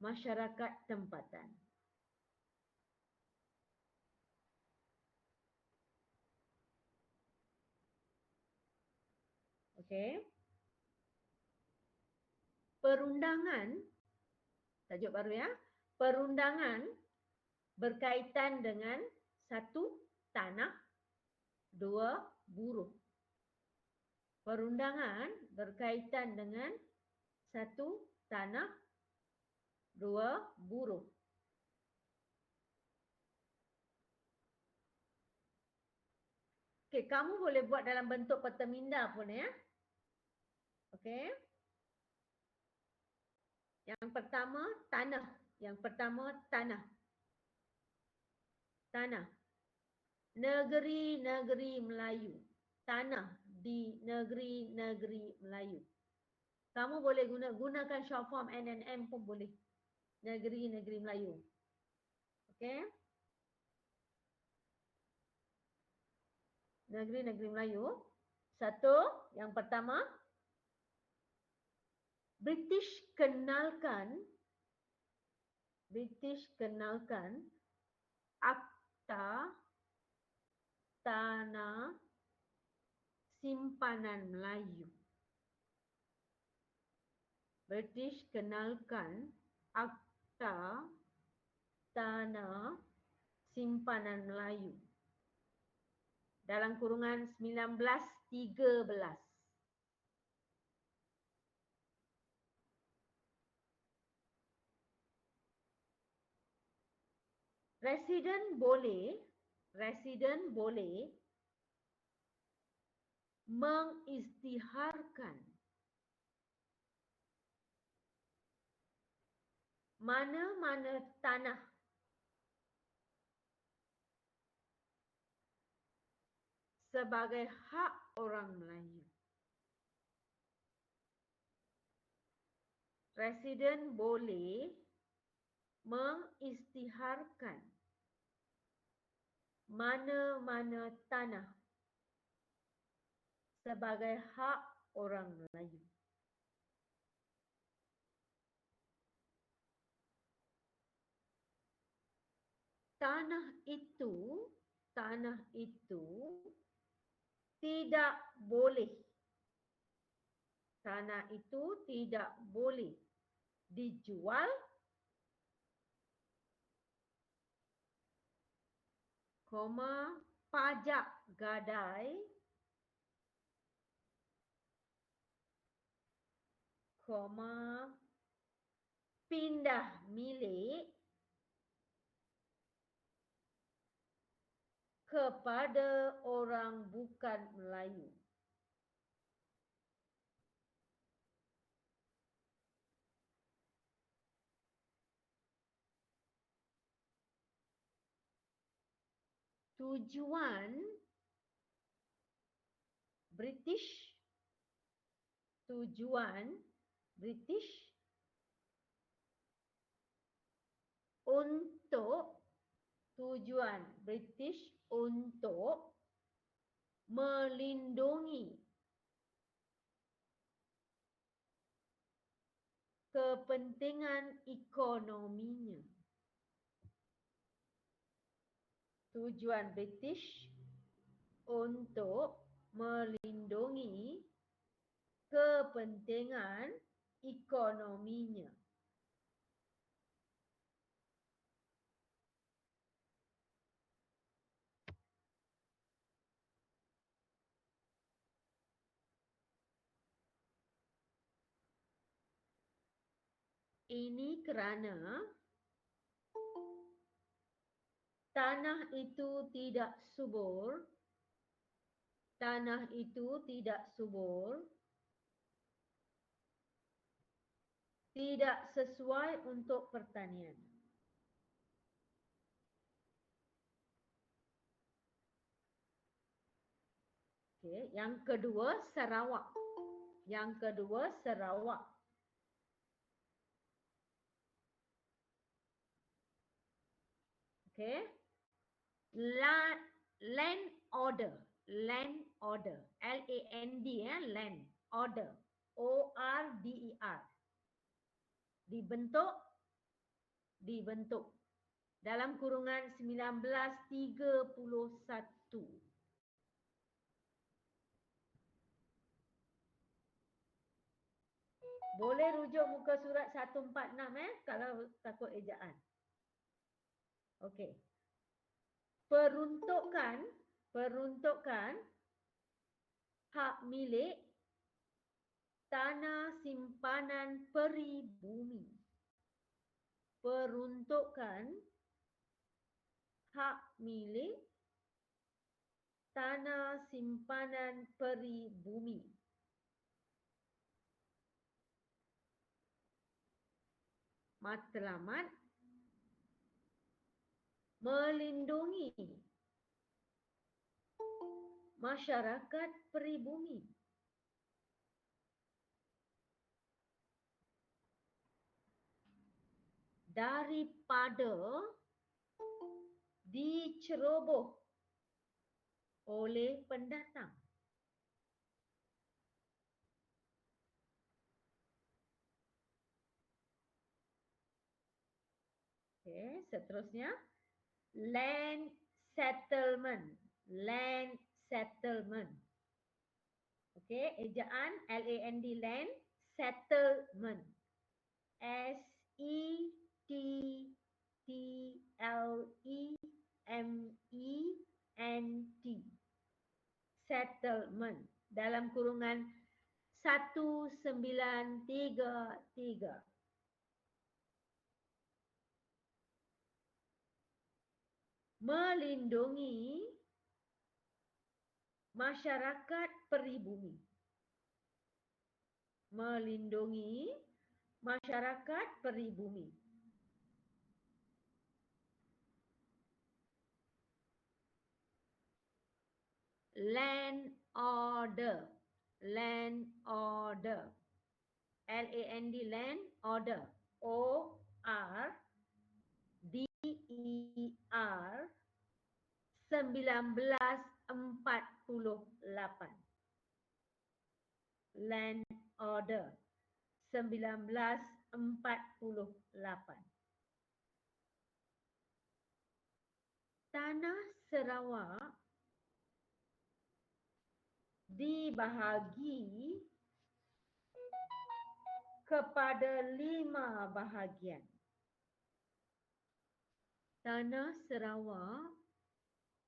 masyarakat tempatan. Okey. Perundangan, tajuk baru ya. Perundangan berkaitan dengan 1. Tanah, 2. Buruh. Perundangan berkaitan dengan 1. Tanah, 2. Buruh. Okey, kamu boleh buat dalam bentuk perteminda pun ya. Okey. Yang pertama tanah. Yang pertama tanah. Tanah. Negeri-negeri Melayu. Tanah di negeri-negeri Melayu. Kamu boleh gunakan short form NNM pun boleh. Negeri-negeri Melayu. Okey. Negeri-negeri Melayu. 1, yang pertama, British kenalkan Akta Tanah Simpanan Melayu. British kenalkan Akta Tanah Simpanan Melayu dalam kurungan 1913. Residen boleh mengisytiharkan mana-mana tanah sebagai hak orang Melayu. Residen boleh mengisytiharkan mana-mana tanah sebagai hak orang Melayu. Tanah itu tidak boleh dijual, pajak gadai, pindah milik kepada orang bukan Melayu. Tujuan British untuk melindungi kepentingan ekonominya. Tujuan British untuk melindungi kepentingan ekonominya. Ini kerana tanah itu tidak subur, tidak sesuai untuk pertanian. Okey, yang kedua Sarawak. Okey. Land order. L-A-N-D land order. O-R-D-E-R. Dibentuk dibentuk dalam kurungan 1931. Boleh rujuk muka surat 146 kalau takut ejaan. Okey. Peruntukan hak milik tanah simpanan peribumi. Peruntukan hak milik tanah simpanan peribumi. Matlamat melindungi masyarakat peribumi daripada diceroboh oleh pendatang. Okey, seterusnya land settlement. Land settlement. Okey, ejaan LAND land settlement. SETTLEMENT. Settlement dalam kurungan 1933. Melindungi masyarakat peribumi. Melindungi masyarakat peribumi. Land order. Land order. LAND land order. OR DER 1948. Land order 1948. Tanah Sarawak dibahagi kepada 5 bahagian. Tanah Sarawak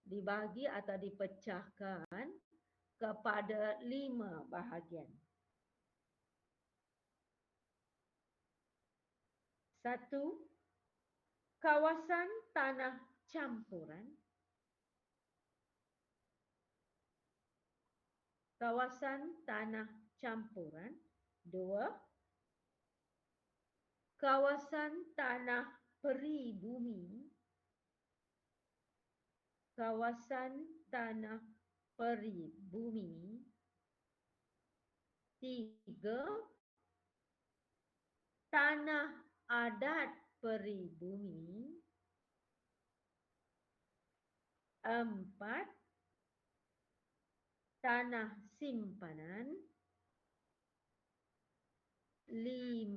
dibahagi atau dipecahkan kepada 5 bahagian. 1. Kawasan tanah campuran. Kawasan tanah campuran. 2. Kawasan tanah peribumi. Kawasan tanah peribumi. 3. Tanah adat peribumi. 4. Tanah simpanan. 5.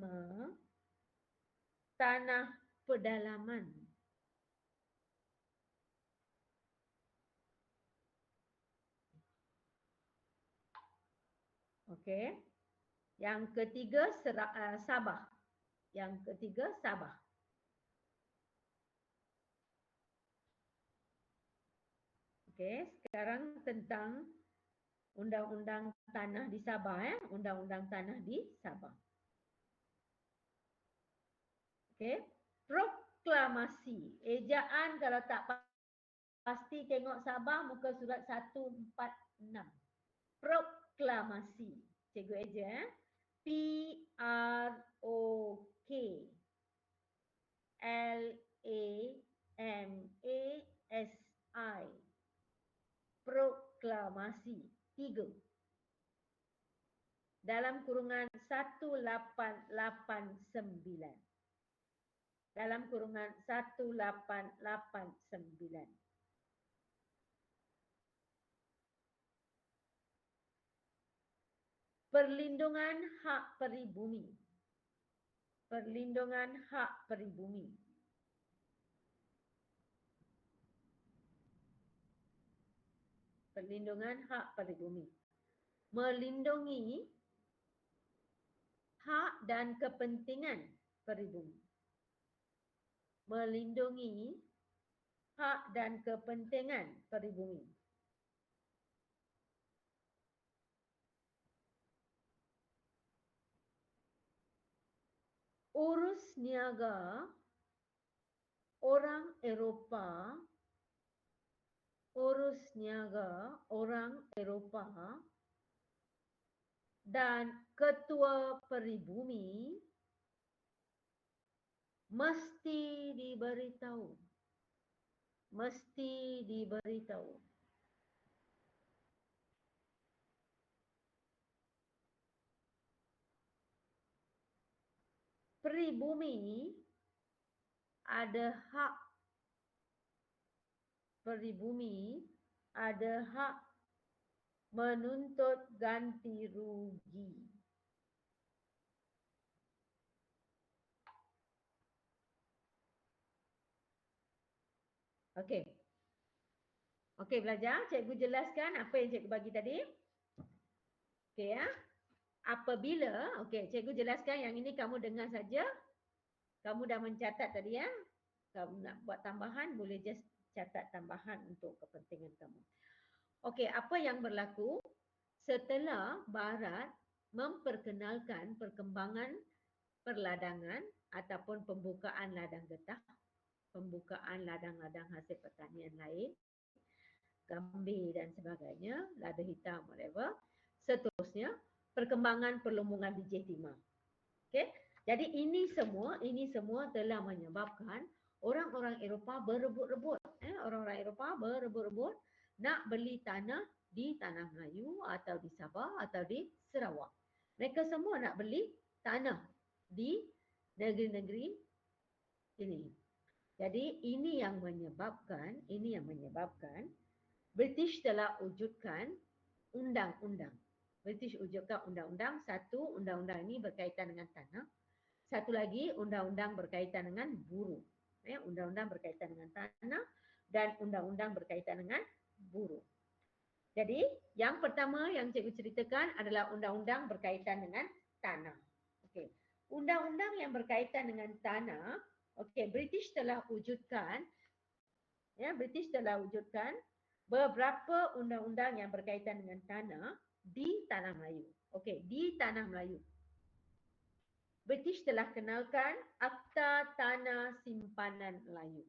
Tanah pedalaman. Okey. Yang ketiga Sabah. Yang ketiga Sabah. Okey, sekarang tentang undang-undang tanah di Sabah undang-undang tanah di Sabah. Okey, proklamasi. Ejaan kalau tak pasti tengok Sabah muka surat 146. Proklamasi. Cikgu eja PROKLAMASI. Proklamasi. 3. Dalam kurungan 1889. Dalam kurungan 1889. Perlindungan hak peribumi. Perlindungan hak peribumi. Perlindungan hak pribumi. Melindungi hak dan kepentingan pribumi. Melindungi hak dan kepentingan pribumi. Urus niaga orang Eropah, urus niaga orang Eropah dan ketua peribumi mesti diberitahu. Mesti diberitahu. Peribumi ada hak. Peribumi ada hak menuntut ganti rugi. Okey. Okey belajar, cikgu jelaskan apa yang cikgu bagi tadi. Okey ya. Apabila, okey cikgu jelaskan yang ini kamu dengar saja. Kamu dah mencatat tadi ya. Kamu nak buat tambahan boleh just catat tambahan untuk kepentingan kamu. Okey, apa yang berlaku setelah Barat memperkenalkan perkembangan perladangan ataupun pembukaan ladang getah, pembukaan ladang-ladang hasil pertanian lain, gambir dan sebagainya, lada hitam, whatever. Seterusnya, perkembangan perlumbungan biji timah. Okay? Jadi ini semua telah menyebabkan orang-orang Eropah berebut-rebut. Orang-orang Eropah berebut-rebut nak beli tanah di Tanah Melayu atau di Sabah atau di Sarawak. Mereka semua nak beli tanah di negeri-negeri ini. Jadi ini yang menyebabkan British telah wujudkan undang-undang. British wujudkan undang-undang. Satu, undang-undang ini berkaitan dengan tanah. Satu lagi, undang-undang berkaitan dengan buruh. Undang-undang berkaitan dengan tanah dan undang-undang berkaitan dengan buruh. Jadi, yang pertama yang cikgu ceritakan adalah undang-undang berkaitan dengan tanah. Okey. Undang-undang yang berkaitan dengan tanah, okey, British telah wujudkan beberapa undang-undang yang berkaitan dengan tanah di Tanah Melayu. Okey, di Tanah Melayu. British telah kenalkan Akta Tanah Simpanan Melayu.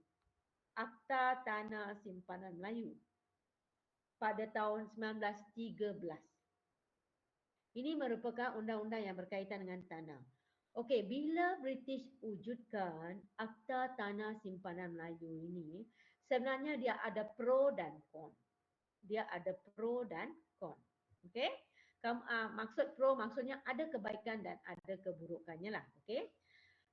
Akta Tanah Simpanan Melayu pada tahun 1913. Ini merupakan undang-undang yang berkaitan dengan tanah. Okey, bila British wujudkan Akta Tanah Simpanan Melayu ini, sebenarnya dia ada pro dan con. Dia ada pro dan con. Okey? Maksud pro maksudnya ada kebaikan dan ada keburukannya lah. Okey?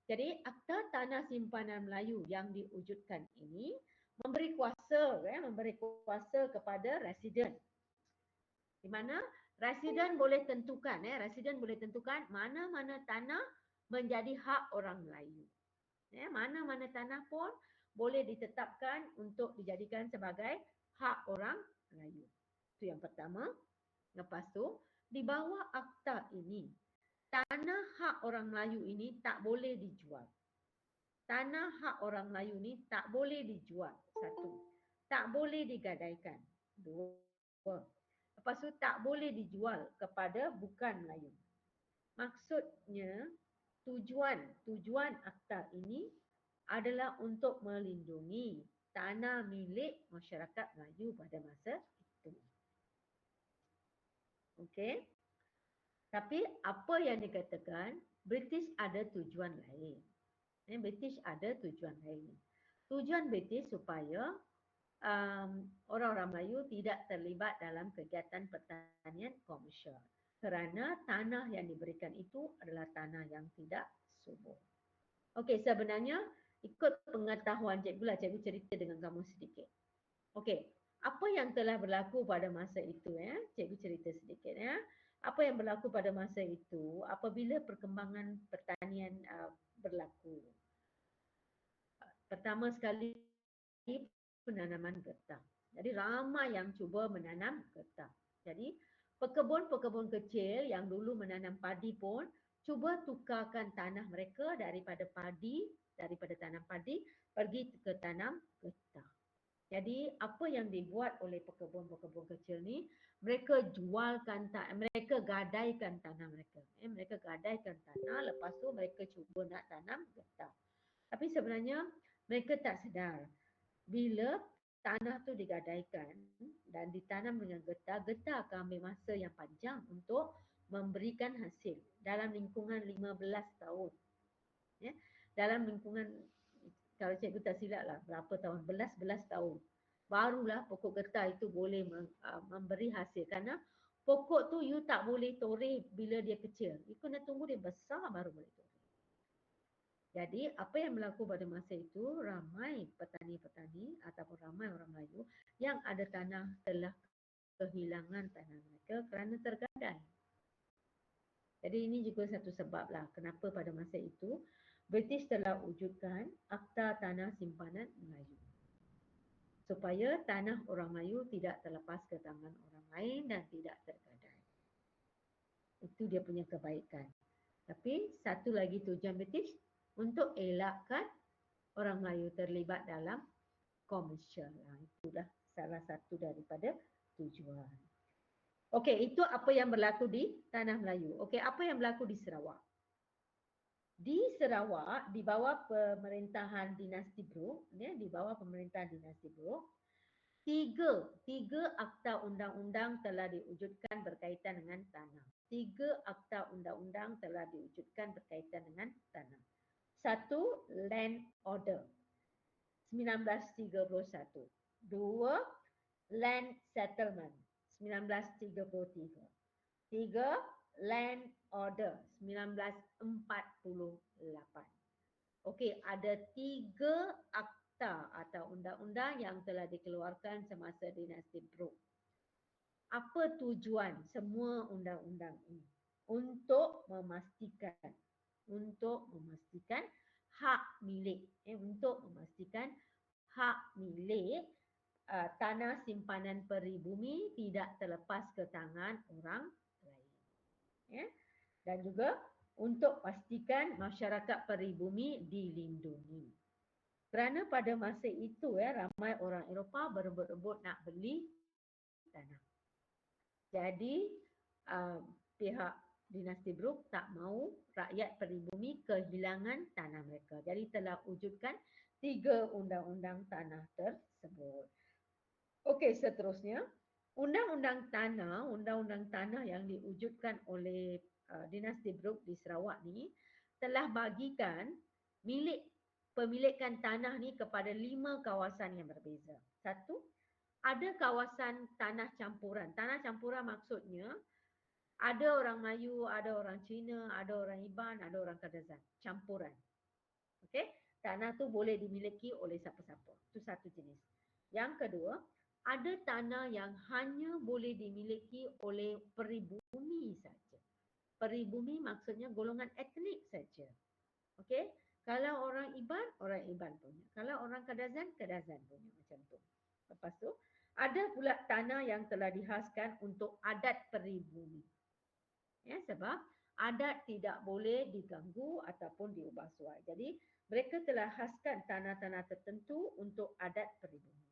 Jadi Akta Tanah Simpanan Melayu yang diwujudkan ini memberi kuasa kepada residen. Di mana residen boleh tentukan mana-mana tanah menjadi hak orang Melayu. Mana-mana tanah pun boleh ditetapkan untuk dijadikan sebagai hak orang Melayu. Itu yang pertama. Lepas tu, di bawah akta ini, tanah hak orang Melayu ini tak boleh dijual. Tanah hak orang Melayu ini tak boleh dijual. Satu. Tak boleh digadaikan. Dua. Lepas tu tak boleh dijual kepada bukan Melayu. Maksudnya, tujuan akta ini adalah untuk melindungi tanah milik masyarakat Melayu pada masa itu. Okey. Tapi apa yang dikatakan, British ada tujuan lain. British ada tujuan lain. Tujuan British supaya orang-orang Melayu tidak terlibat dalam kegiatan pertanian komersial. Kerana tanah yang diberikan itu adalah tanah yang tidak subur. Okey, sebenarnya ikut pengetahuan cikgu lah, cikgu cerita dengan kamu sedikit. Okey, apa yang telah berlaku pada masa itu cikgu cerita sedikit Apa yang berlaku pada masa itu apabila perkembangan pertanian berlaku. Pertama sekali penanaman getah. Jadi ramai yang cuba menanam getah. Jadi pekebun-pekebun kecil yang dulu menanam padi pun cuba tukarkan tanah mereka daripada tanam padi pergi ke tanam getah. Jadi apa yang dibuat oleh pekebun-pekebun kecil ni, mereka mereka gadaikan tanah mereka. Mereka gadaikan tanah, lepas tu mereka cuba nak tanam getah. Tapi sebenarnya mereka tak sedar bila tanah tu digadaikan dan ditanam dengan getah, getah akan ambil masa yang panjang untuk memberikan hasil dalam lingkungan 15 tahun. Ya. Dalam lingkungan, kalau cikgu tak silap lah, berapa tahun, belas tahun. Barulah pokok getah itu boleh memberi hasil. Kerana pokok tu you tak boleh toreh bila dia kecil. You kena tunggu dia besar baru boleh toreh. Jadi apa yang berlaku pada masa itu, ramai petani-petani ataupun ramai orang Melayu yang ada tanah telah kehilangan tanah mereka kerana tergadai. Jadi ini juga satu sebab lah kenapa pada masa itu British telah wujudkan Akta Tanah Simpanan Melayu. Supaya tanah orang Melayu tidak terlepas ke tangan orang lain dan tidak tergadai. Itu dia punya kebaikan. Tapi satu lagi tujuan British, untuk elakkan orang Melayu terlibat dalam komersial. Itulah salah satu daripada tujuan. Okey, itu apa yang berlaku di Tanah Melayu. Okey, apa yang berlaku di Sarawak? Di Sarawak, di bawah pemerintahan dinasti Brooke, di bawah pemerintahan dinasti Brooke, tiga akta undang-undang telah diwujudkan berkaitan dengan tanah. 3 akta undang-undang telah diwujudkan berkaitan dengan tanah. 1. Land Order 1931. 2. Land Settlement 1933. 3. Land Order 1948. Okey, ada 3 akta atau undang-undang yang telah dikeluarkan semasa dinasti Brooke. Apa tujuan semua undang-undang ini? Untuk memastikan hak milik, untuk memastikan hak milik tanah simpanan peribumi tidak terlepas ke tangan orang lain. Ya. Dan juga untuk pastikan masyarakat peribumi dilindungi. Kerana pada masa itu ramai orang Eropah berebut-rebut nak beli tanah. Jadi pihak dinasti Brooke tak mahu rakyat peribumi kehilangan tanah mereka. Jadi telah wujudkan 3 undang-undang tanah tersebut. Okey, seterusnya undang-undang tanah yang diwujudkan oleh dinasti Brooke di Sarawak ni telah bagikan pemilikan tanah ni kepada 5 kawasan yang berbeza. 1, ada kawasan tanah campuran. Tanah campuran maksudnya ada orang Melayu, ada orang Cina, ada orang Iban, ada orang Kadazan. Campuran. Okey? Tanah tu boleh dimiliki oleh siapa-siapa. Itu satu jenis. Yang kedua, ada tanah yang hanya boleh dimiliki oleh peribumi saja. Peribumi maksudnya golongan etnik saja. Okey? Kalau orang Iban punya. Kalau orang Kadazan punya, macam tu. Lepas tu, ada pula tanah yang telah dihaskan untuk adat peribumi. Ya, sebab adat tidak boleh diganggu ataupun diubah suai. Jadi, mereka telah haskan tanah-tanah tertentu untuk adat peribumi.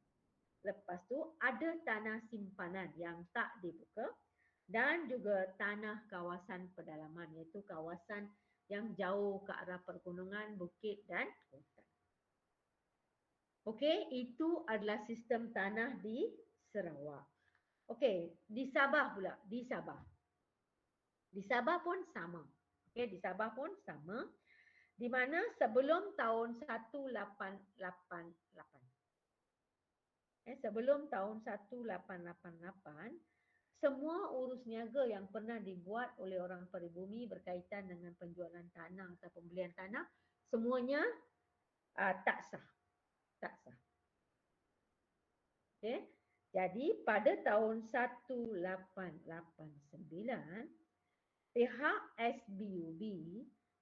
Lepas tu, ada tanah simpanan yang tak dibuka dan juga tanah kawasan pedalaman, iaitu kawasan yang jauh ke arah pergunungan, bukit dan hutan. Okey, itu adalah sistem tanah di Sarawak. Okey, di Sabah pula, di Sabah. Di Sabah pun sama. Okey, di Sabah pun sama. Di mana sebelum tahun 1888. Sebelum tahun 1888, semua urus niaga yang pernah dibuat oleh orang peribumi berkaitan dengan penjualan tanah atau pembelian tanah, semuanya tak sah. Tak sah. Okay. Jadi pada tahun 1889, pihak SBUB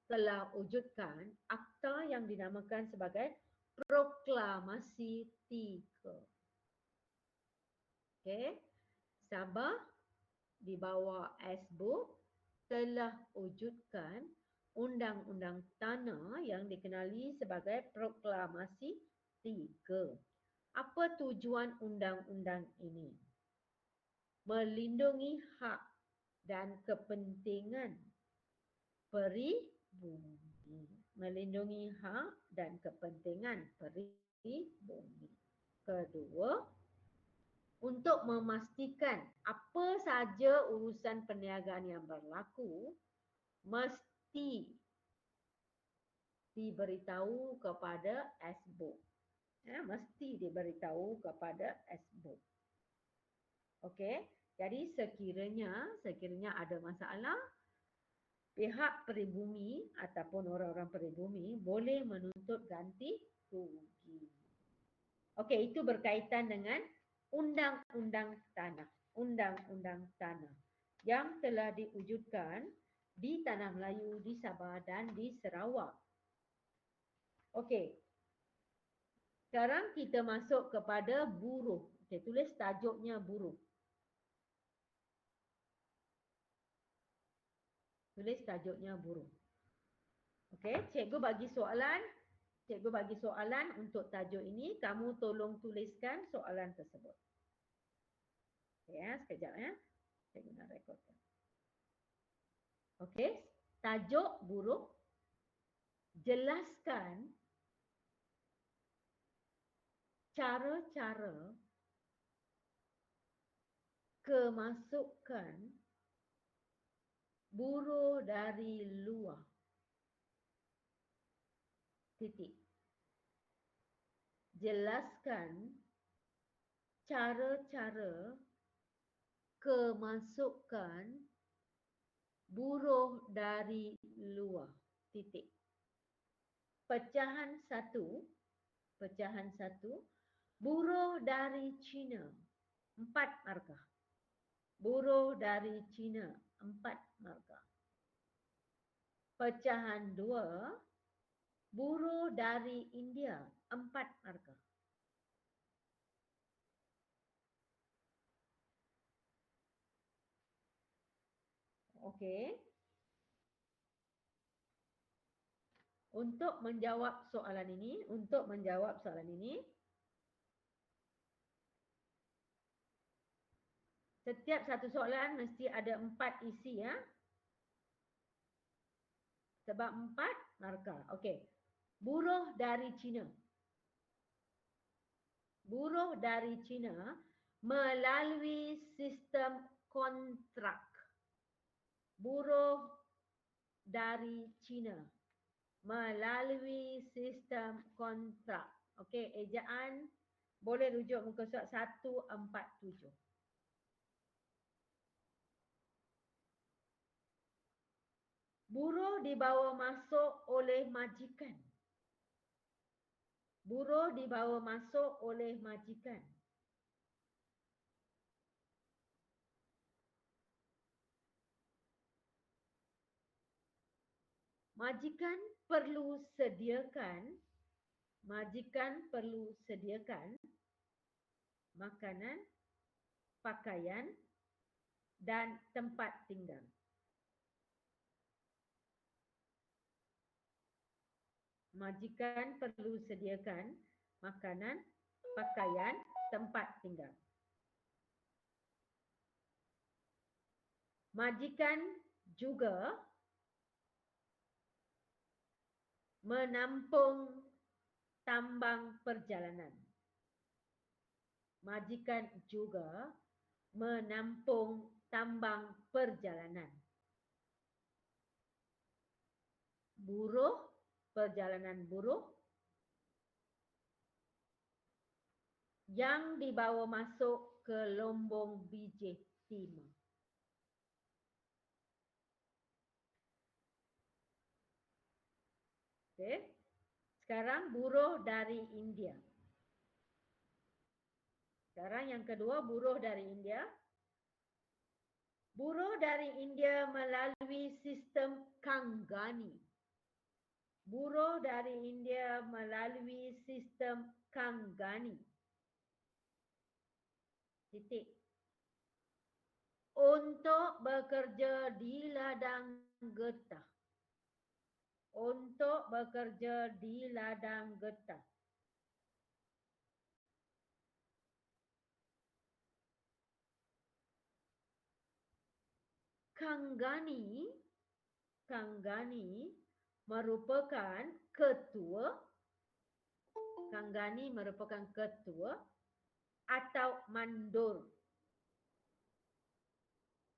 telah wujudkan akta yang dinamakan sebagai Proklamasi 3. Okey. Sabah di bawah SBOP telah wujudkan Undang-Undang Tanah yang dikenali sebagai Proklamasi 3. Apa tujuan undang-undang ini? Melindungi hak dan kepentingan peribumi. Melindungi hak dan kepentingan peribumi. Kedua, untuk memastikan apa saja urusan perniagaan yang berlaku mesti diberitahu kepada SBOP. Mesti diberitahu kepada SBOP. Okey, jadi sekiranya ada masalah, pihak peribumi ataupun orang-orang peribumi boleh menuntut ganti rugi. Okey, itu berkaitan dengan Undang-Undang Tanah. Undang-Undang Tanah yang telah diwujudkan di Tanah Melayu, di Sabah dan di Sarawak. Okey. Sekarang kita masuk kepada buruh. Okey, tulis tajuknya buruh. Tulis tajuknya buruh. Okey, cikgu bagi soalan. Cikgu bagi soalan untuk tajuk ini. Kamu tolong tuliskan soalan tersebut. Okey, sekejap ya. Cikgu nak rekodkan. Okey, tajuk buruh. Jelaskan cara-cara kemasukan buruh dari luar. Titik. Jelaskan cara-cara kemasukan buruh dari luar. Titik. Pecahan 1. Pecahan 1. Buruh dari China. 4 markah. Buruh dari China. 4 markah. Pecahan 2. Buruh dari India. 4 markah. Okey. Untuk menjawab soalan ini, setiap satu soalan mesti ada 4 isi ya. Sebab 4 markah. Okey. Buruh dari China. Buruh dari China melalui sistem kontrak. Buruh dari China melalui sistem kontrak. Okey, ejaan boleh rujuk muka surat 147. Buruh dibawa masuk oleh majikan. Buruh dibawa masuk oleh majikan. Majikan perlu sediakan makanan, pakaian dan tempat tinggal. Majikan perlu sediakan makanan, pakaian, tempat tinggal. Majikan juga menampung tambang perjalanan. Majikan juga menampung tambang perjalanan. Buruh, perjalanan buruh yang dibawa masuk ke Lombong Bijih Timur. Okey. Sekarang buruh dari India. Sekarang yang kedua, buruh dari India. Buruh dari India melalui sistem Kangani. Buruh dari India melalui sistem Kangani. Titik. Untuk bekerja di ladang getah. Untuk bekerja di ladang getah. Kanggani merupakan ketua. Kanggani merupakan ketua atau mandor.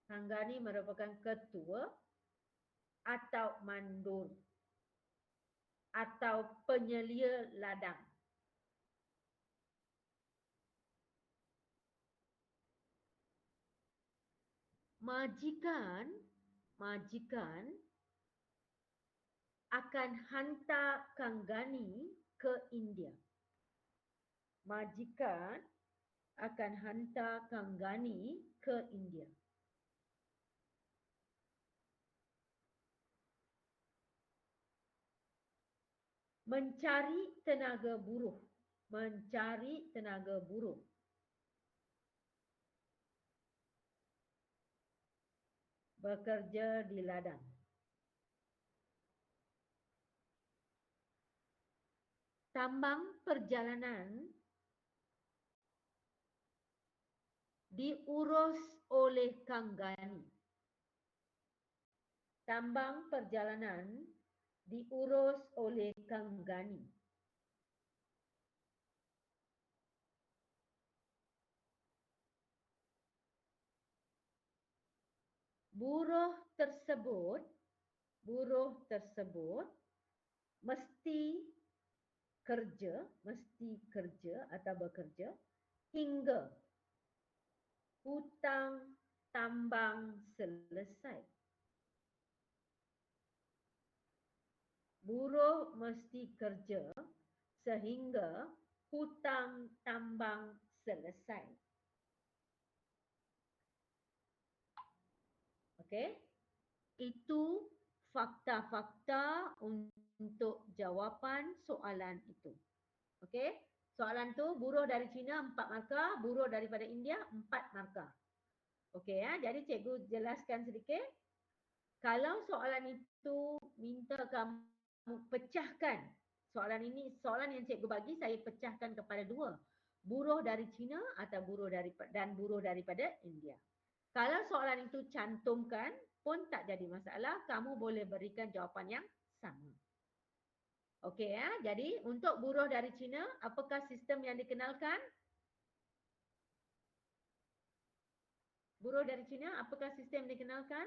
Kanggani merupakan ketua atau mandor atau penyelia ladang. Majikan akan hantar Kanggani ke India. Majikan akan hantar Kanggani ke India. Mencari tenaga buruh. Mencari tenaga buruh. Bekerja di ladang. Tambang perjalanan diurus oleh Kanggani. Tambang perjalanan diurus oleh Kanggani. Buruh tersebut mesti kerja atau bekerja hingga hutang tambang selesai. Buruh mesti kerja sehingga hutang tambang selesai. Okey? Itu fakta-fakta untuk jawapan soalan itu. Okey? Soalan tu buruh dari China 4 markah, buruh daripada India 4 markah. Okey ya, jadi cikgu jelaskan sedikit. Kalau soalan itu minta kamu pecahkan soalan ini, soalan yang cikgu bagi saya pecahkan kepada dua. Buruh dari China atau buruh daripada India. Kalau soalan itu cantumkan pun tak jadi masalah, kamu boleh berikan jawapan yang sama. Okey ya, jadi untuk buruh dari China, apakah sistem yang dikenalkan? Buruh dari China, apakah sistem yang dikenalkan?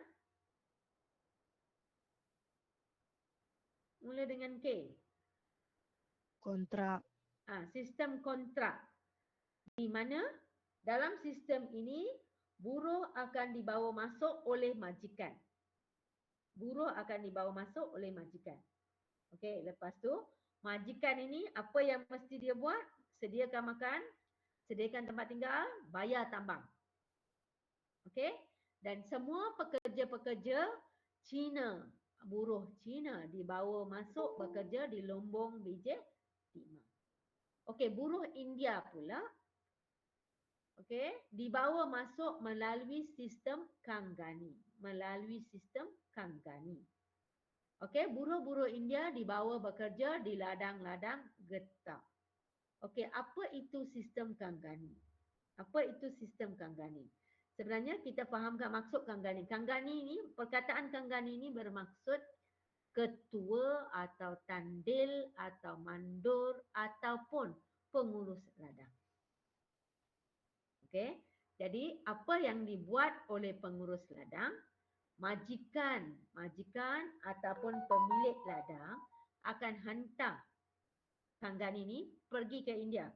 Mula dengan K. Kontrak. Sistem kontrak. Di mana dalam sistem ini buruh akan dibawa masuk oleh majikan. Buruh akan dibawa masuk oleh majikan. Okey, lepas tu majikan ini apa yang mesti dia buat? Sediakan makan, sediakan tempat tinggal, bayar tambang. Okey? Dan semua pekerja-pekerja Cina, buruh Cina dibawa masuk bekerja di Lombong Biji Timah. Okey, buruh India pula dibawa masuk melalui sistem Kanggani. Buruh-buruh India dibawa bekerja di ladang-ladang getah. Apa itu sistem Kanggani? Sebenarnya kita fahamkan maksud Kanggani. Perkataan Kanggani ini bermaksud ketua atau tandil atau mandor ataupun pengurus ladang. Okey. Jadi apa yang dibuat oleh pengurus ladang, majikan ataupun pemilik ladang akan hantar Kanggani ini pergi ke India.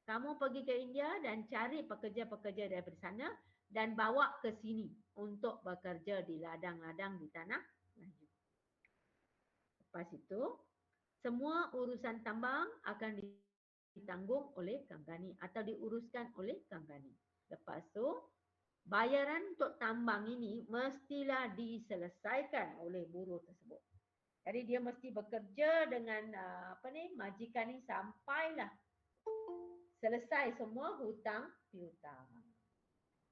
Kamu pergi ke India dan cari pekerja-pekerja daripada sana dan bawa ke sini untuk bekerja di ladang-ladang di tanah Melayu. Lepas itu, semua urusan tambang akan ditanggung oleh Kanggani atau diuruskan oleh Kanggani. Lepas tu, bayaran untuk tambang ini mestilah diselesaikan oleh buruh tersebut. Jadi dia mesti bekerja dengan majikan ni sampailah selesai semua hutang piutang.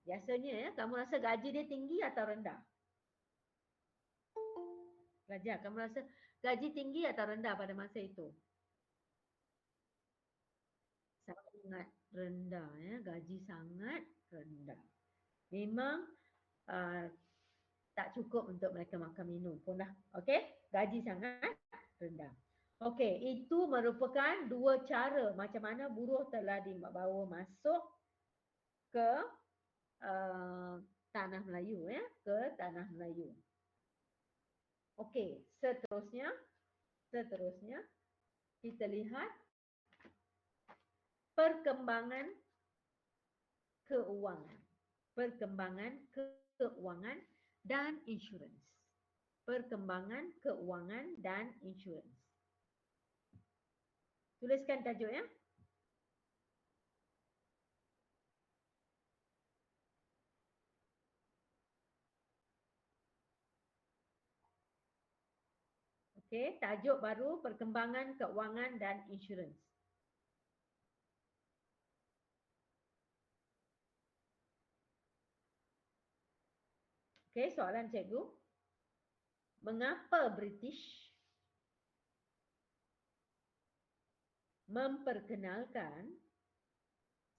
Biasanya ya, kamu rasa gaji dia tinggi atau rendah? Pelajar, kamu rasa gaji tinggi atau rendah pada masa itu? Sangat rendah ya, gaji sangat rendah. Memang uh, tak cukup untuk mereka makan minum pun dah. Okey, gaji sangat rendah. Okey, itu merupakan dua cara macam mana buruh telah dibawa masuk ke tanah Melayu ya, ke tanah Melayu. Okey, seterusnya kita lihat perkembangan keuangan. Perkembangan keuangan dan insurans. Perkembangan keuangan dan insurans. Tuliskan tajuk ya. Okey, tajuk baru perkembangan keuangan dan insurans. Okey, soalan cikgu. Mengapa British memperkenalkan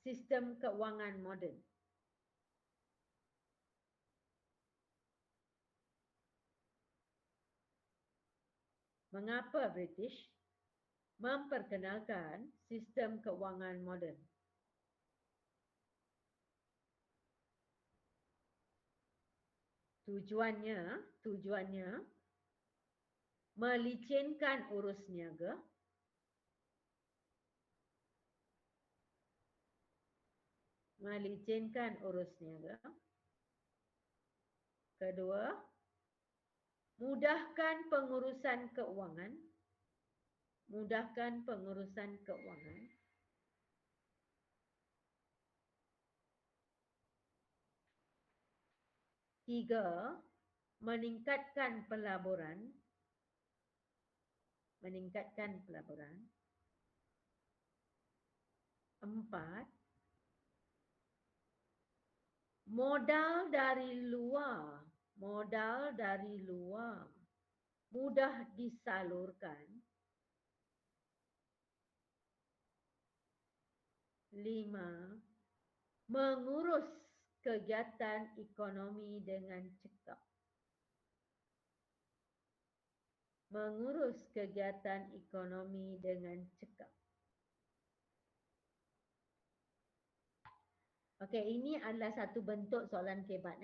sistem keuangan moden? Mengapa British memperkenalkan sistem keuangan moden? Tujuannya melicinkan urus niaga, Kedua, mudahkan pengurusan keuangan. Tiga, meningkatkan pelaburan. Empat, modal dari luar mudah disalurkan. 5, mengurus kegiatan ekonomi dengan cekap. Okey, ini adalah satu bentuk soalan kebat.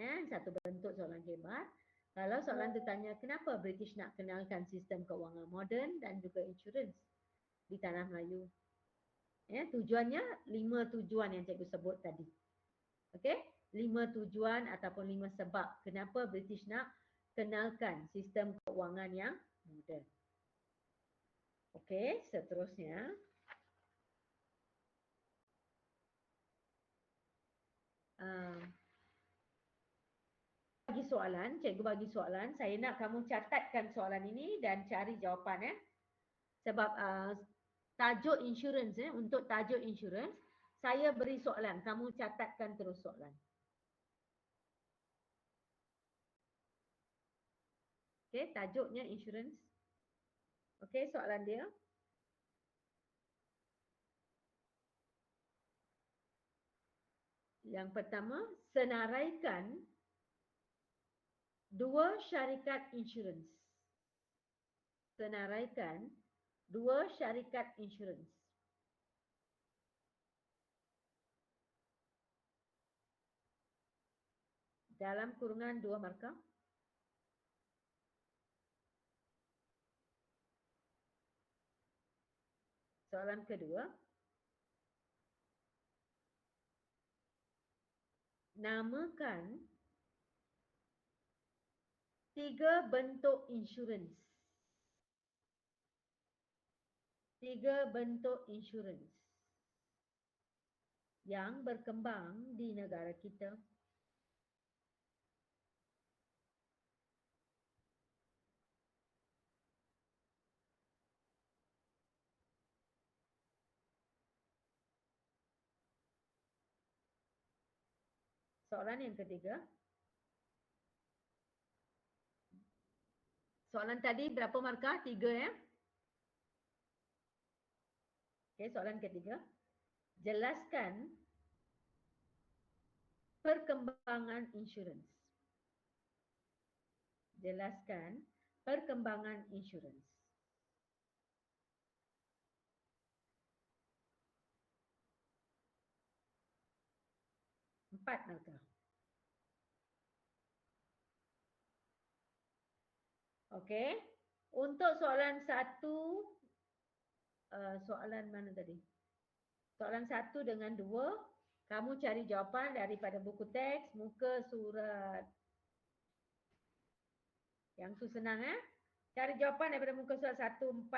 Kalau soalan tu tanya kenapa British nak kenalkan sistem keuangan moden dan juga insurans di tanah Melayu. Ya, tujuannya 5 tujuan yang cikgu sebut tadi. Okey, 5 tujuan ataupun 5 sebab kenapa British nak kenalkan sistem keuangan yang moden. Okey, seterusnya. Cikgu bagi soalan. Saya nak kamu catatkan soalan ini dan cari jawapan. Sebab tajuk insurans, untuk tajuk insurans, saya beri soalan. Kamu catatkan terus soalan. Okey, tajuknya insurans. Okey, soalan dia. Yang pertama, senaraikan dua syarikat insurans. Dalam kurungan 2 markah. Soalan kedua, namakan 3 bentuk insurans. 3 bentuk insurans yang berkembang di negara kita. Soalan yang ketiga. Soalan tadi berapa markah? 3 ya. Okey, soalan ketiga. Jelaskan perkembangan insurans. Jelaskan perkembangan insurans. 4 markah. Okey. Untuk soalan 1, soalan mana tadi? Soalan 1 dengan 2, kamu cari jawapan daripada buku teks, muka surat. Yang tu senang Cari jawapan daripada muka surat 149.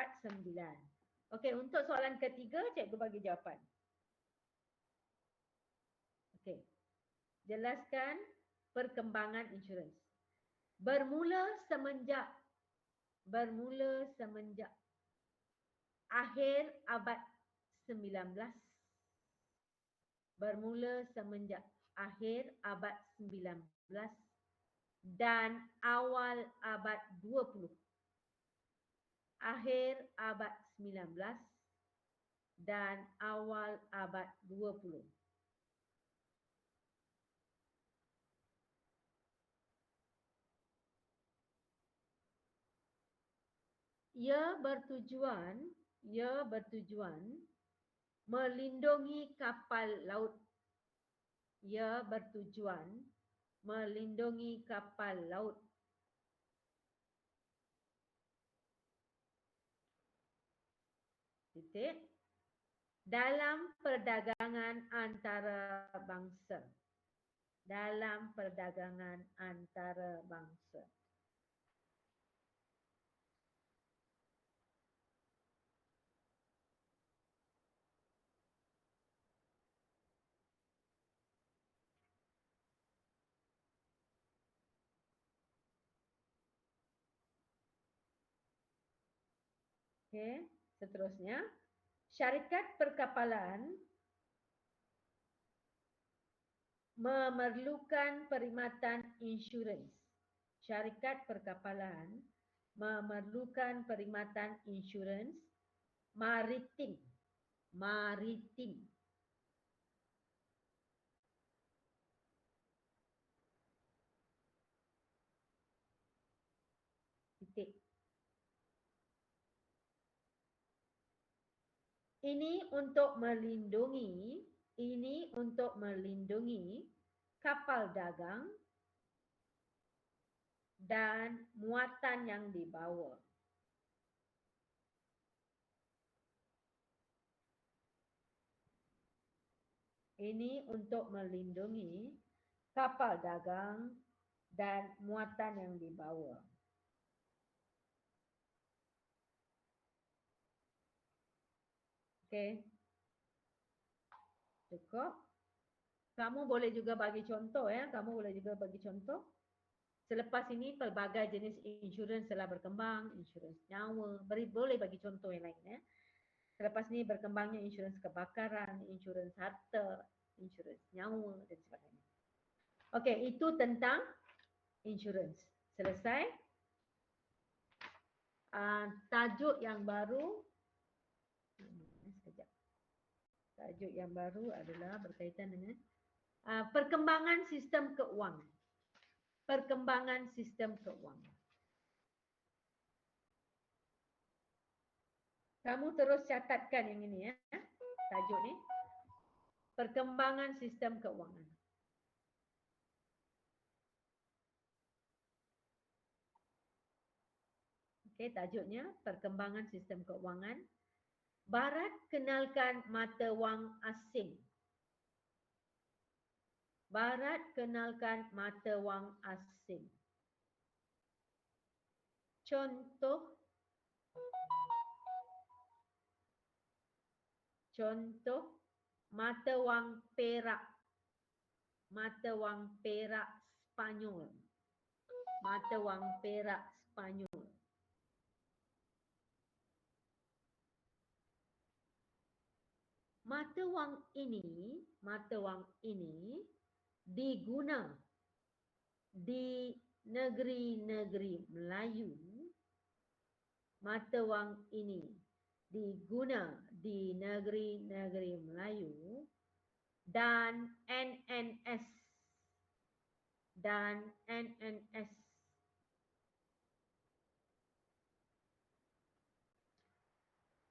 Okey, untuk soalan ketiga, cikgu bagi jawapan. Okey. Jelaskan perkembangan insurans. Bermula semenjak akhir abad 19. Bermula semenjak akhir abad 19 dan awal abad 20. Akhir abad 19 dan awal abad 20. Ia bertujuan melindungi kapal laut. Ia bertujuan melindungi kapal laut. Titik. Dalam perdagangan antarabangsa. Dalam perdagangan antarabangsa. Okey, seterusnya. Syarikat perkapalan memerlukan perkhidmatan insurans. Syarikat perkapalan memerlukan perkhidmatan insurans maritim. Maritim. Titik. Ini untuk melindungi kapal dagang dan muatan yang dibawa. Ini untuk melindungi kapal dagang dan muatan yang dibawa. Okey. Cukup. Kamu boleh juga bagi contoh Kamu boleh juga bagi contoh. Selepas ini pelbagai jenis insurans telah berkembang, insurans nyawa, boleh bagi contoh yang lain Selepas ini berkembangnya insurans kebakaran, insurans harta, insurans nyawa dan sebagainya. Okey, itu tentang insurans. Selesai. Tajuk yang baru sekejap. Tajuk yang baru adalah berkaitan dengan perkembangan sistem keuangan. Perkembangan sistem keuangan. Kamu terus catatkan yang ini tajuk ni. Perkembangan sistem keuangan. Okey, tajuknya perkembangan sistem keuangan. Barat kenalkan mata wang asing. Barat kenalkan mata wang asing. Contoh mata wang perak. Mata wang perak Spanyol. Mata wang perak Spanyol. Mata wang ini diguna di negeri-negeri Melayu, mata wang ini diguna di negeri-negeri Melayu dan NNS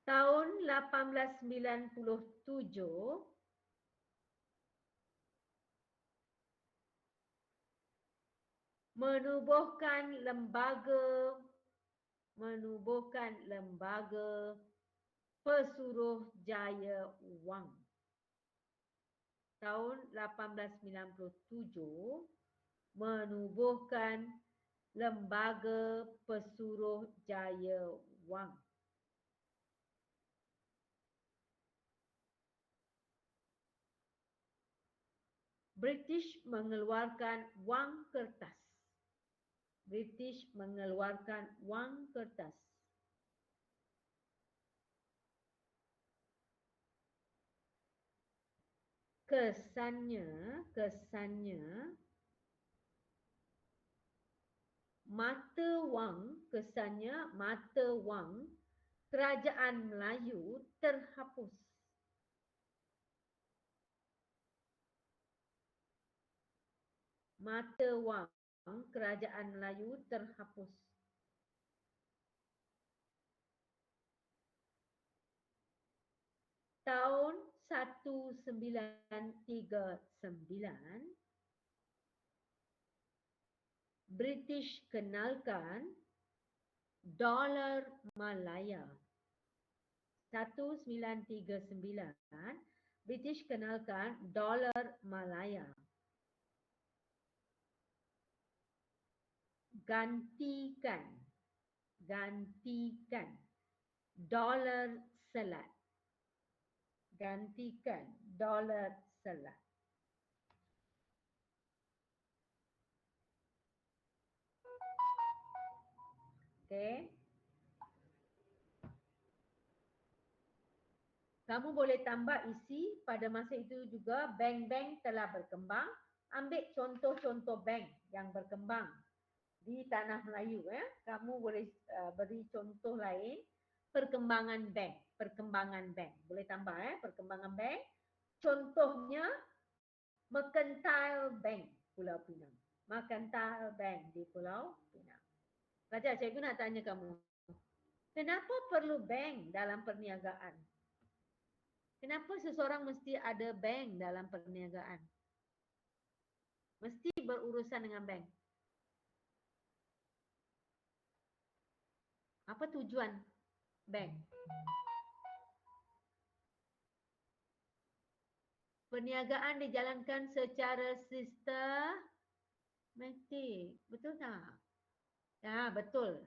tahun 1897 menubuhkan lembaga Pesuruhjaya Wang. Tahun 1897 menubuhkan lembaga Pesuruhjaya Wang. British mengeluarkan wang kertas. British mengeluarkan wang kertas. Kesannya mata wang kerajaan Melayu terhapus. Mata wang kerajaan Melayu terhapus. Tahun 1939 British kenalkan dolar Malaya. 1939 British kenalkan dolar Malaya. Gantikan dolar selat. Gantikan dolar selat. Okey. Kamu boleh tambah isi pada masa itu juga bank-bank telah berkembang. Ambil contoh-contoh bank yang berkembang di tanah Melayu. Kamu boleh beri contoh lain. Perkembangan bank. Boleh tambah perkembangan bank. Contohnya Mercantile Bank Pulau Pinang. Mercantile Bank di Pulau Pinang. Raja, cikgu nak tanya kamu. Kenapa perlu bank dalam perniagaan? Kenapa seseorang mesti ada bank dalam perniagaan? Mesti berurusan dengan bank. Apa tujuan bank? Perniagaan dijalankan secara sistematik. Betul tak? Ya, betul.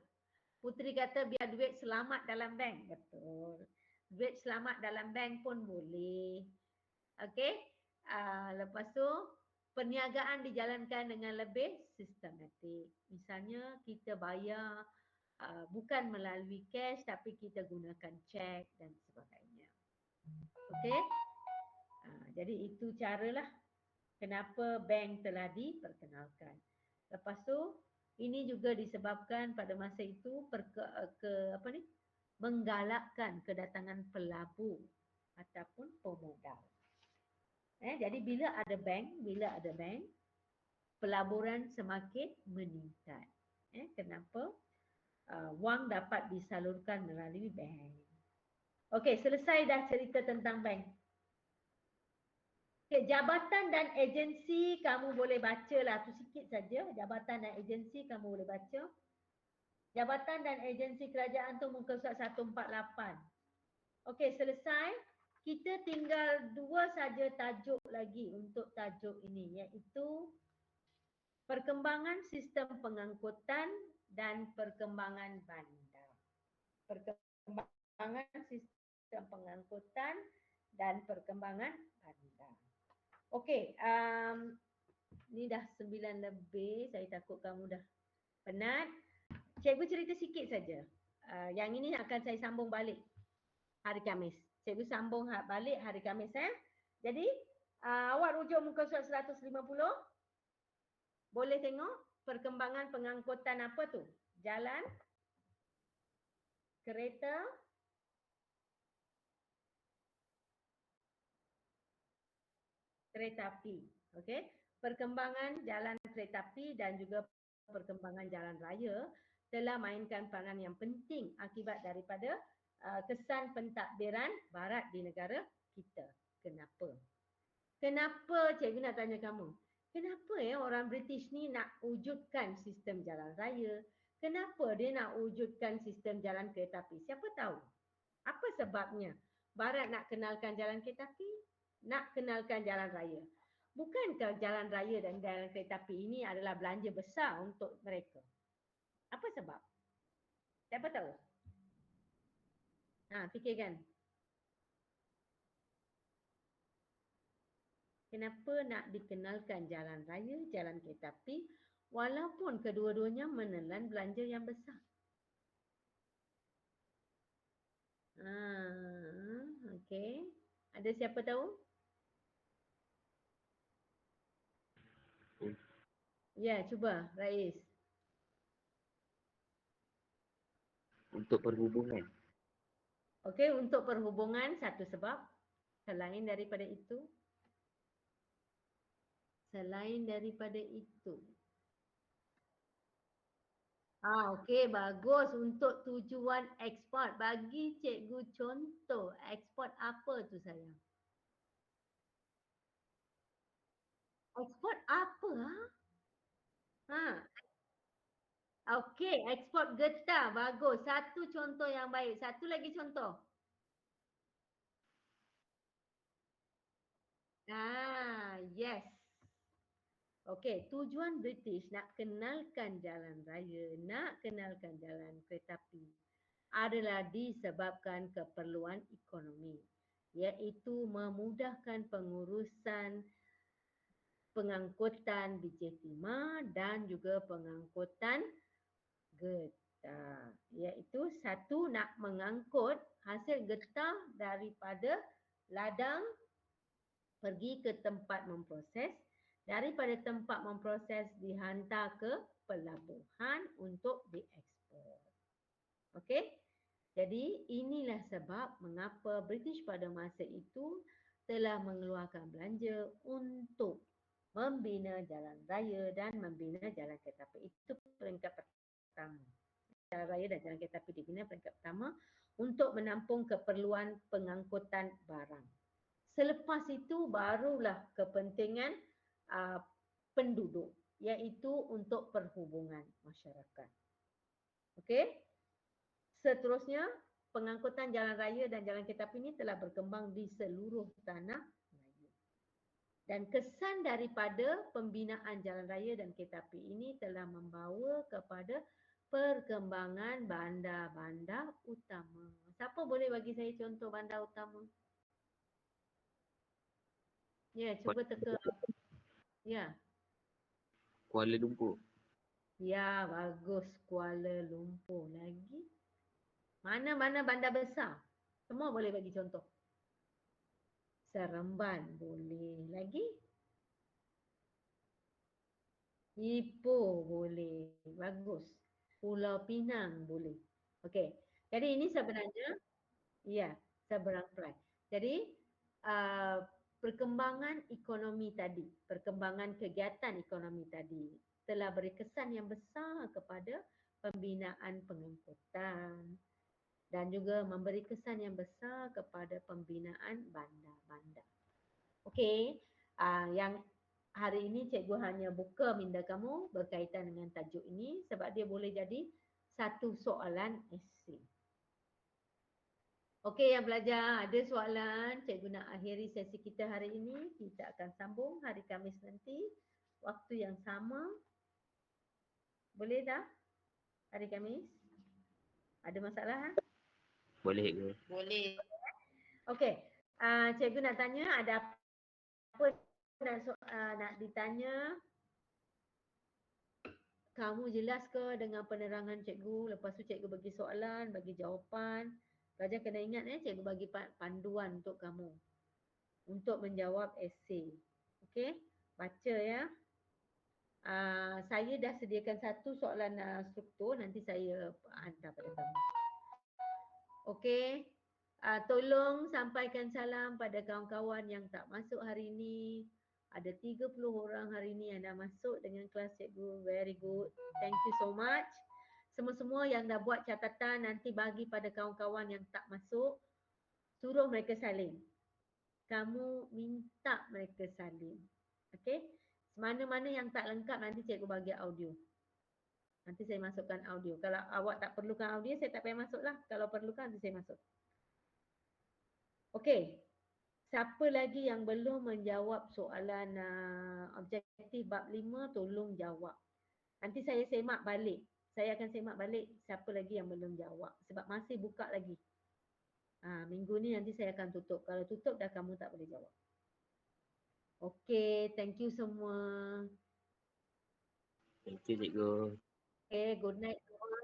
Puteri kata biar duit selamat dalam bank. Betul. Duit selamat dalam bank pun boleh. Okey. Lepas tu, perniagaan dijalankan dengan lebih sistematik. Misalnya, kita bayar bukan melalui cash tapi kita gunakan cek dan sebagainya. Okey. Jadi itu caralah kenapa bank telah diperkenalkan. Lepas tu ini juga disebabkan pada masa itu menggalakkan kedatangan pelabur ataupun pemodal. Jadi bila ada bank, pelaburan semakin meningkat. Kenapa? Wang dapat disalurkan melalui bank. Okey, selesai dah cerita tentang bank. Okay, jabatan dan agensi kamu boleh baca lah tu sikit saja. Jabatan dan agensi kamu boleh baca. Jabatan dan agensi kerajaan tu muka surat 148. Okey, selesai. Kita tinggal dua saja tajuk lagi untuk tajuk ini, iaitu perkembangan sistem pengangkutan dan perkembangan bandar. Perkembangan sistem pengangkutan dan perkembangan bandar. Okey, ni dah 9 lebih. Saya takut kamu dah penat. Cikgu cerita sikit saja. Yang ini akan saya sambung balik hari Khamis. Cikgu sambung balik hari Khamis. Jadi, Awak rujuk muka surat 150. Boleh tengok perkembangan pengangkutan apa tu? Jalan, kereta, kereta api. Okey. Perkembangan jalan kereta api dan juga perkembangan jalan raya telah mainkan peranan yang penting akibat daripada kesan pentadbiran barat di negara kita. Kenapa? Kenapa cikgu nak tanya kamu? Kenapa orang British ni nak wujudkan sistem jalan raya? Kenapa dia nak wujudkan sistem jalan kereta api? Siapa tahu? Apa sebabnya? Barat nak kenalkan jalan kereta api? Nak kenalkan jalan raya? Bukankah jalan raya dan jalan kereta api ini adalah belanja besar untuk mereka? Apa sebab? Siapa tahu? Fikirkan. Kenapa nak dikenalkan jalan raya, jalan kereta api walaupun kedua-duanya menelan belanja yang besar? Okey. Ada siapa tahu? Ya, cuba Rais. Untuk perhubungan. Okey, untuk perhubungan satu sebab. Selain daripada itu. Selain daripada itu. Okey, bagus. Untuk tujuan ekspor. Bagi cikgu contoh. Ekspor apa tu sayang? Ekspor apa? Okey, ekspor getah. Bagus. Satu contoh yang baik. Satu lagi contoh. Yes. Okey, tujuan British nak kenalkan jalan raya, nak kenalkan jalan kereta api adalah disebabkan keperluan ekonomi, iaitu memudahkan pengurusan pengangkutan biji timah dan juga pengangkutan getah. Iaitu satu, nak mengangkut hasil getah daripada ladang pergi ke tempat memproses, daripada tempat memproses dihantar ke pelabuhan untuk diekspor. Okey? Jadi inilah sebab mengapa British pada masa itu telah mengeluarkan belanja untuk membina jalan raya dan membina jalan kereta api. Itu peringkat pertama. Jalan raya dan jalan kereta api dibina peringkat pertama untuk menampung keperluan pengangkutan barang. Selepas itu barulah kepentingan penduduk, iaitu untuk perhubungan masyarakat. Okey? Seterusnya, pengangkutan jalan raya dan jalan kereta api ini telah berkembang di seluruh tanah Melayu. Dan kesan daripada pembinaan jalan raya dan kereta api ini telah membawa kepada perkembangan bandar-bandar utama. Siapa boleh bagi saya contoh bandar utama? Ya, cuba teka. Ya. Kuala Lumpur. Ya, bagus. Kuala Lumpur lagi. Mana-mana bandar besar? Semua boleh bagi contoh. Seremban boleh. Lagi? Ipoh boleh. Bagus. Pulau Pinang boleh. Okey. Jadi ini sebenarnya, ya, seberang perai. Jadi, perkembangan ekonomi tadi, perkembangan kegiatan ekonomi tadi telah beri kesan yang besar kepada pembinaan pengangkutan dan juga memberi kesan yang besar kepada pembinaan bandar-bandar. Okey, yang hari ini cikgu hanya buka minda kamu berkaitan dengan tajuk ini sebab dia boleh jadi satu soalan esei. Okey, yang belajar ada soalan, cikgu nak akhiri sesi kita hari ini. Kita akan sambung hari Khamis nanti, waktu yang sama. Boleh dah? Hari Khamis? Ada masalah? Boleh ke? Boleh. Okey, cikgu nak tanya ada apa nak ditanya? Kamu jelas ke dengan penerangan cikgu? Lepas tu cikgu bagi soalan, bagi jawapan. Pelajar kena ingat cikgu bagi panduan untuk kamu. untuk menjawab esei. Okey, baca ya. Saya dah sediakan satu soalan struktur, nanti saya hantar pada kamu. Okey, tolong sampaikan salam pada kawan-kawan yang tak masuk hari ini. Ada 30 orang hari ini yang dah masuk dengan kelas cikgu. Very good. Thank you so much. Semua-semua yang dah buat catatan nanti bagi pada kawan-kawan yang tak masuk. Suruh mereka salin. Kamu minta mereka salin. Okey? Mana-mana yang tak lengkap nanti cikgu bagi audio. Nanti saya masukkan audio. Kalau awak tak perlukan audio, saya tak payah masuk lah. Kalau perlukan, nanti saya masuk. Okey. Siapa lagi yang belum menjawab soalan objektif bab 5, tolong jawab. Nanti saya semak balik. Saya akan semak balik siapa lagi yang belum jawab. Sebab masih buka lagi. Minggu ni nanti saya akan tutup. Kalau tutup dah kamu tak boleh jawab. Okey, thank you semua. Thank you cikgu. Okay, good night semua.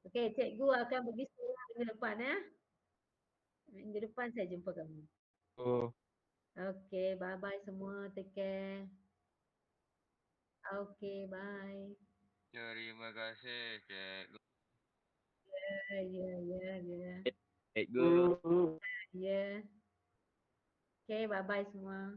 Okay, cikgu akan pergi sekolah minggu depan ya. Minggu depan saya jumpa kamu. Oh. Okay, bye-bye semua. Take care. Okay, bye. Terima kasih cikgu. Ya. Cikgu. Ya. Okay, bye-bye semua.